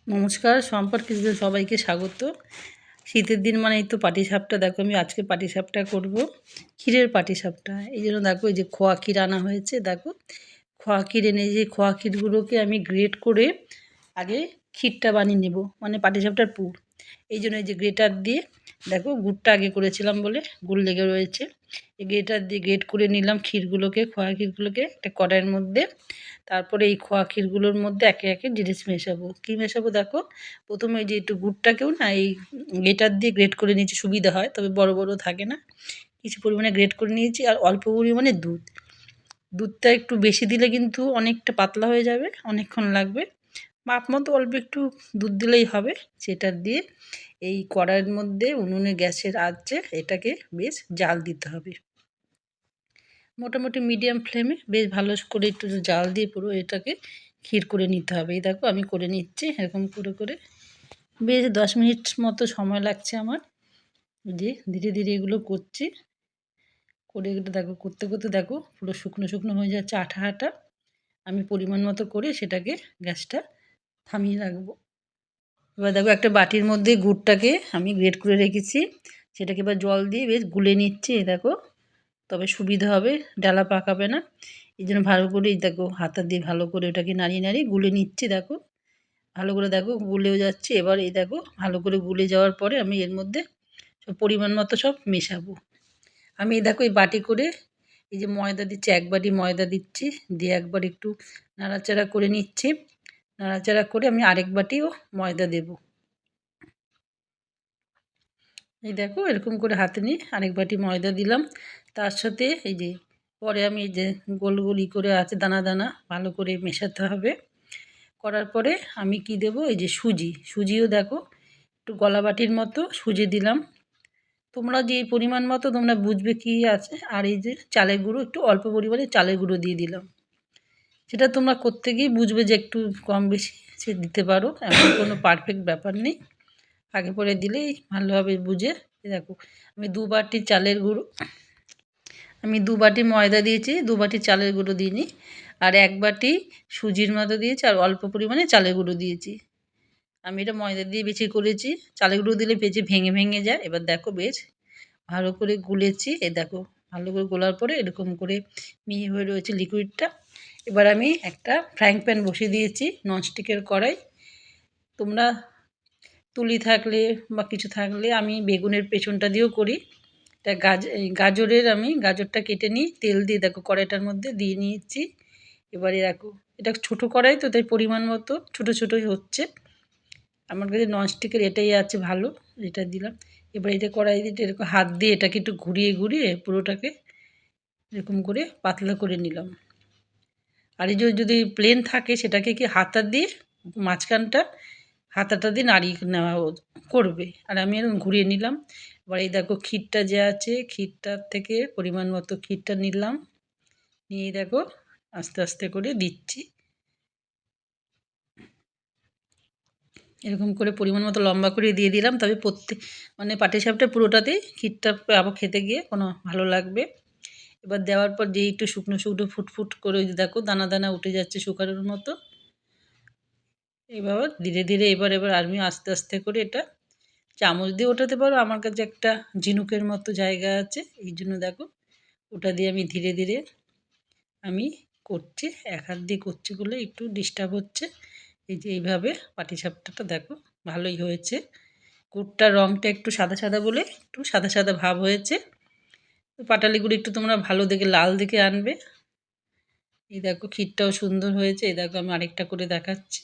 নমস্কার, সম্পর্ক কিচেনে সবাইকে স্বাগত। শীতের দিন মানেই তো পাটিসাপটা। দেখো আমি আজকে পাটিসাপটা করব, ক্ষীরের পাটিসাপটা। এই জন্য দেখো এই যে খোয়া ক্ষীর আনা হয়েছে। দেখো খোয়া ক্ষীর এনে যে খোয়া ক্ষীরগুলোকে আমি গ্রেট করে আগে ক্ষীরটা বানিয়ে নেব, মানে পাটিসাপটার পুর। এই জন্য এই যে গ্রেটার দিয়ে দেখো গুড়টা আগে করেছিলাম বলে গুড় লেগে রয়েছে। এই গ্রেটার দিয়ে গ্রেট করে নিলাম ক্ষীরগুলোকে, খোয়া ক্ষীরগুলোকে একটা কড়াইয়ের মধ্যে। তারপরে এই খোয়া ক্ষীরগুলোর মধ্যে একে একে জিনিস মেশাবো। কী মেশাবো দেখো, প্রথমে এই যে একটু গুড়টাকেও না এই গ্রেটার দিয়ে গ্রেট করে নিয়েছি, সুবিধা হয়, তবে বড় বড় থাকে না। কিছু পরিমাণে গ্রেট করে নিয়েছি আর অল্প পরিমাণে দুধ। দুধটা একটু বেশি দিলে কিন্তু অনেকটা পাতলা হয়ে যাবে, অনেকক্ষণ লাগবে। মাপ মতো অল্প একটু দুধ দিলেই হবে। সেটা দিয়ে এই কড়াইয়ের মধ্যে উনুনে গ্যাসের আঁচে এটাকে বেশ জাল দিতে হবে। মোটামুটি মিডিয়াম ফ্লেমে বেশ ভালো করে একটু জাল দিয়ে পুরো এটাকে ক্ষীর করে নিতে হবে। এই দেখো আমি করে নিচ্ছি এরকম করে করে। বেশ 10 মিনিট মতো সময় লাগছে আমার। যে ধীরে ধীরে এগুলো করছি, করে এগুলো দেখো করতে করতে দেখো পুরো শুকনো শুকনো হয়ে যাচ্ছে, আঠা আঠা। আমি পরিমাণ মতো করে সেটাকে গ্যাসটা থামিয়ে রাখবো। এবার দেখো একটা বাটির মধ্যে গুড়টাকে আমি গ্রেট করে রেখেছি, সেটাকে এবার জল দিয়ে বেশ গুলে নিচ্ছি। দেখো তবে সুবিধা হবে, ডালা পাকাবে না। এই জন্য ভালো করে এই দেখো হাতা দিয়ে ভালো করে ওটাকে নাড়িয়ে নাড়িয়ে গুলে নিচ্ছি। দেখো ভালো করে দেখো গুলেও যাচ্ছে। এবার এই দেখো ভালো করে গুলে যাওয়ার পরে আমি এর মধ্যে সব পরিমাণ মতো সব মেশাবো। আমি এই দেখো এই বাটি করে এই যে ময়দা দিচ্ছি, এক বাটি ময়দা দিচ্ছি, দিয়ে একবার একটু নাড়াচাড়া করে নিচ্ছি। নাড়াচাড়া করে আমি আরেক বাটিও ময়দা দেবো। এই দেখো এরকম করে হাতে নিয়ে আরেক বাটি ময়দা দিলাম। তার সাথে এই যে পরে আমি এই যে গোল গোল করে আছে দানা দানা ভালো করে মেশাতে হবে। করার পরে আমি কি দেব, এই যে সুজিও দেখো একটু গলা বাটির মতো সুজি দিলাম। তোমরা যে পরিমাণ মতো তোমরা বুঝবে কি আছে। আর এই যে চালের গুঁড়ো একটু অল্প পরিমাণে চালের গুঁড়ো দিয়ে দিলাম। সেটা তোমরা করতে গিয়ে বুঝবে যে একটু কম বেশি সে দিতে পারো, এমন কোনো পারফেক্ট ব্যাপার নেই। আগে পরে দিলেই ভালোভাবে বুঝে। দেখো আমি দু বাটি ময়দা দিয়েছি, 2 বাটি চালের গুঁড়ো দিইনি। আর 1 বাটি সুজির মতো দিয়েছি আর অল্প পরিমাণে চালের গুঁড়ো দিয়েছি। আমি এটা ময়দা দিয়ে বেশি করেছি, চালের গুঁড়ো দিলে বেশি ভেঙে ভেঙে যায়। এবার দেখো বেশ ভালো করে গুলেছি। দেখো ভালো করে গোলার পরে এরকম করে মিহি হয়ে রয়েছে লিকুইডটা। এবার আমি একটা ফ্রাইং প্যান বসিয়ে দিয়েছি, ননস্টিকের কড়াই। তোমরা তুলি থাকলে বা কিছু থাকলে, আমি বেগুনের পেছনটা দিয়েও করি। এটা গাজরের আমি গাজরটা কেটে নিই, তেল দিয়ে দেখো কড়াইটার মধ্যে দিয়ে নিয়েছি। এবারে দেখো এটা ছোটো কড়াই তো, তাই পরিমাণ মতো ছোটো ছোটোই হচ্ছে। আমার কাছে ননস্টিকের এটাই আছে ভালো, এটা দিলাম। এবার এটা কড়াই দিয়ে এরকম হাত দিয়ে এটাকে একটু ঘুরিয়ে ঘুরিয়ে পুরোটাকে এরকম করে পাতলা করে নিলাম। আর এই যে যদি প্লেন থাকে সেটাকে কি হাতা দিয়ে মাঝখানটা হাতাটা দিয়ে নাড়িয়ে নেওয়া করবে। আর আমি এরকম ঘুরিয়ে নিলাম। এবার এই দেখো ক্ষীরটা যে আছে, ক্ষীরটার থেকে পরিমাণ মতো ক্ষীরটা নিলাম, নিয়ে দেখো আস্তে আস্তে করে দিচ্ছি। এরকম করে পরিমাণ মতো লম্বা করে দিয়ে দিলাম। তবে মানে পাটিসাপটা পুরোটাতেই ক্ষীরটা আবার খেতে গিয়ে কোনো ভালো লাগবে। এবার দেওয়ার পর যেই একটু শুকনো শুকনো ফুটফুট করে দেখো দানা দানা উঠে যাচ্ছে শুকানোর মতো। এবার ধীরে ধীরে এবার আমি আস্তে আস্তে করে এটা চামচ দিয়ে ওঠাতে পারো। আমার কাছে একটা ঝিনুকের মতো জায়গা আছে, এই জন্য দেখো ওটা দিয়ে আমি ধীরে ধীরে আমি করছি। এক হাত দিয়ে করছি বলে একটু ডিস্টার্ব হচ্ছে। এই যে এইভাবে পাটিসাপটাটা দেখো ভালোই হয়েছে। গুড়টার রঙটা একটু সাদা সাদা বলে একটু সাদা সাদা ভাব হয়েছে। পাটালি গুঁড়ো একটু তোমরা ভালো দেখে লাল দেখে আনবে। এই দেখো ক্ষীরটাও সুন্দর হয়েছে। এই দেখো আমি আরেকটা করে দেখাচ্ছি।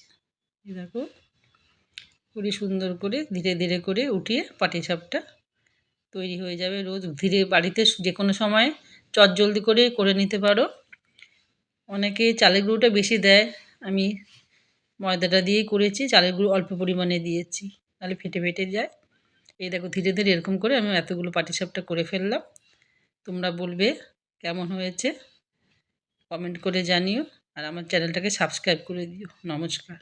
এই দেখো পুরি সুন্দর করে ধীরে ধীরে করে উঠিয়ে পাটিসাপটা তৈরি হয়ে যাবে। রোজ ধীরে বাড়িতে যে কোনো সময় চটজলদি করে নিতে পারো। অনেকে চালের গুঁড়োটা বেশি দেয়, আমি ময়দাটা দিয়েই করেছি, চালের গুঁড়ো অল্প পরিমাণে দিয়েছি, তাহলে ফেটে ফেটে যায়। এই দেখো ধীরে ধীরে এরকম করে আমি এতগুলো পাটিসাপটা করে ফেললাম। তোমরা বলবে কেমন হয়েছে, কমেন্ট করে জানিও। আর আমার চ্যানেলটাকে সাবস্ক্রাইব করে দিও। নমস্কার।